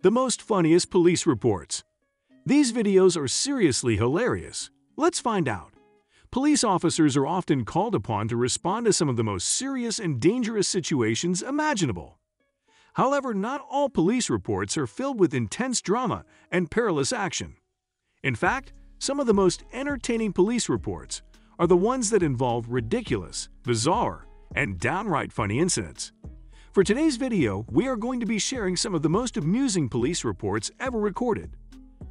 The most funniest police reports. These videos are seriously hilarious. Let's find out. Police officers are often called upon to respond to some of the most serious and dangerous situations imaginable. However, not all police reports are filled with intense drama and perilous action. In fact, some of the most entertaining police reports are the ones that involve ridiculous, bizarre, and downright funny incidents. For today's video, we are going to be sharing some of the most amusing police reports ever recorded.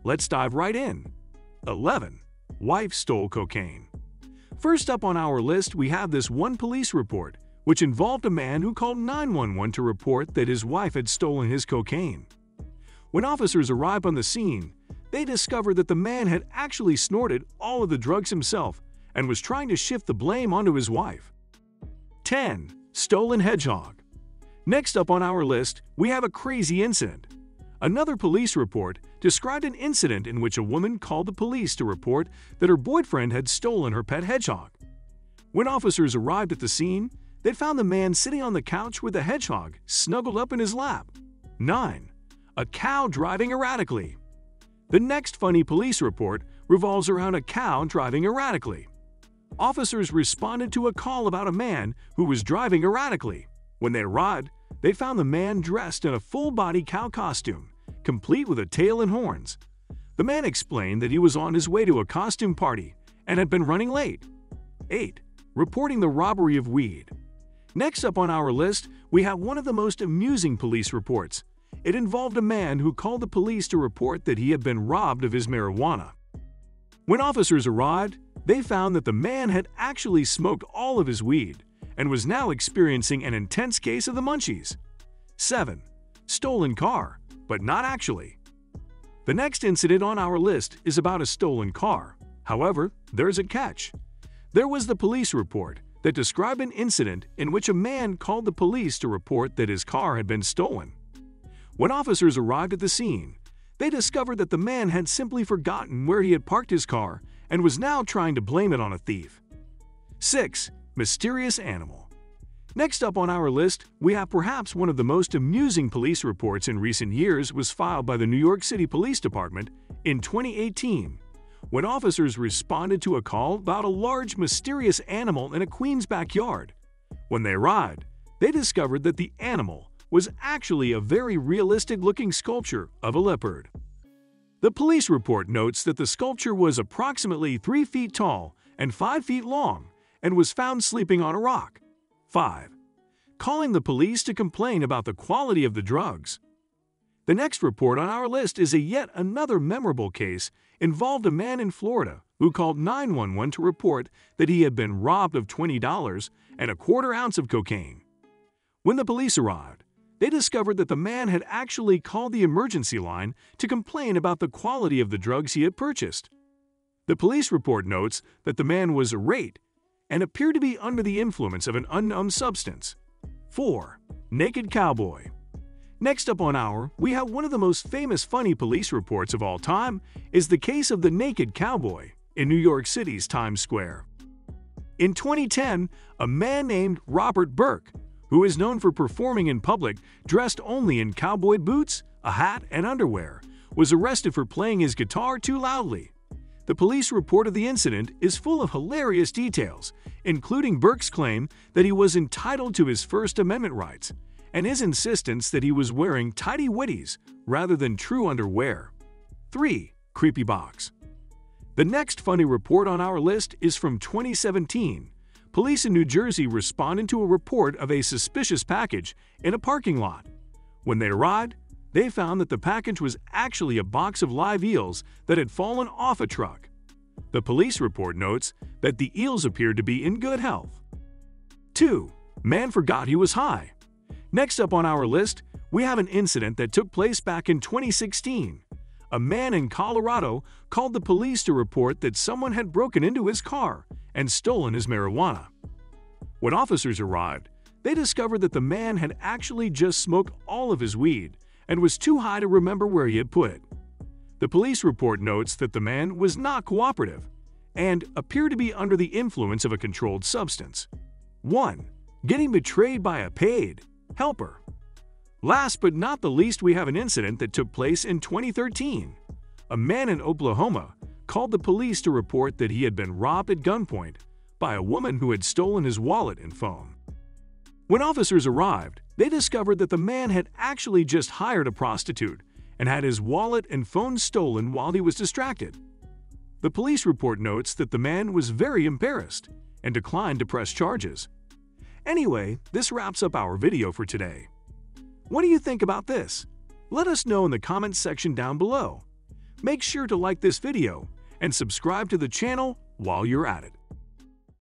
Let's dive right in. 11. Wife stole cocaine. First up on our list, we have this one police report, which involved a man who called 911 to report that his wife had stolen his cocaine. When officers arrived on the scene, they discovered that the man had actually snorted all of the drugs himself and was trying to shift the blame onto his wife. 10. Stolen hedgehog. Next up on our list, we have a crazy incident. Another police report described an incident in which a woman called the police to report that her boyfriend had stolen her pet hedgehog. When officers arrived at the scene, they found the man sitting on the couch with the hedgehog snuggled up in his lap. 9. A cow driving erratically. The next funny police report revolves around a cow driving erratically. Officers responded to a call about a man who was driving erratically. When they arrived, they found the man dressed in a full-body cow costume, complete with a tail and horns. The man explained that he was on his way to a costume party and had been running late. 8. Reporting the robbery of weed. Next up on our list, we have one of the most amusing police reports. It involved a man who called the police to report that he had been robbed of his marijuana. When officers arrived, they found that the man had actually smoked all of his weed and was now experiencing an intense case of the munchies. 7. Stolen car, but not actually. The next incident on our list is about a stolen car. However, there's a catch. There was the police report that described an incident in which a man called the police to report that his car had been stolen. When officers arrived at the scene, they discovered that the man had simply forgotten where he had parked his car and was now trying to blame it on a thief. 6. Mysterious animal. Next up on our list, we have perhaps one of the most amusing police reports in recent years was filed by the New York City Police Department in 2018, when officers responded to a call about a large mysterious animal in a Queens backyard. When they arrived, they discovered that the animal was actually a very realistic-looking sculpture of a leopard. The police report notes that the sculpture was approximately 3 feet tall and 5 feet long and was found sleeping on a rock. 5. Calling the police to complain about the quality of the drugs. The next report on our list is yet another memorable case involved a man in Florida who called 911 to report that he had been robbed of $20 and a quarter ounce of cocaine. When the police arrived, they discovered that the man had actually called the emergency line to complain about the quality of the drugs he had purchased. The police report notes that the man was irate and appeared to be under the influence of an unknown substance. 4. Naked cowboy. Next up on we have one of the most famous funny police reports of all time is the case of the naked cowboy in New York City's Times Square. In 2010, a man named Robert Burke, who is known for performing in public dressed only in cowboy boots, a hat, and underwear, was arrested for playing his guitar too loudly. The police report of the incident is full of hilarious details, including Burke's claim that he was entitled to his First Amendment rights, and his insistence that he was wearing tidy whities rather than true underwear. 3. Creepy box. The next funny report on our list is from 2017. Police in New Jersey responded to a report of a suspicious package in a parking lot. When they arrived, they found that the package was actually a box of live eels that had fallen off a truck. The police report notes that the eels appeared to be in good health. 2. Man forgot he was high. Next up on our list, we have an incident that took place back in 2016. A man in Colorado called the police to report that someone had broken into his car and stolen his marijuana. When officers arrived, they discovered that the man had actually just smoked all of his weed and was too high to remember where he had put it. The police report notes that the man was not cooperative and appeared to be under the influence of a controlled substance. 1. Getting betrayed by a paid helper. Last but not the least, we have an incident that took place in 2013. A man in Oklahoma called the police to report that he had been robbed at gunpoint by a woman who had stolen his wallet and phone. When officers arrived, they discovered that the man had actually just hired a prostitute and had his wallet and phone stolen while he was distracted. The police report notes that the man was very embarrassed and declined to press charges. Anyway, this wraps up our video for today. What do you think about this? Let us know in the comments section down below. Make sure to like this video and subscribe to the channel while you're at it.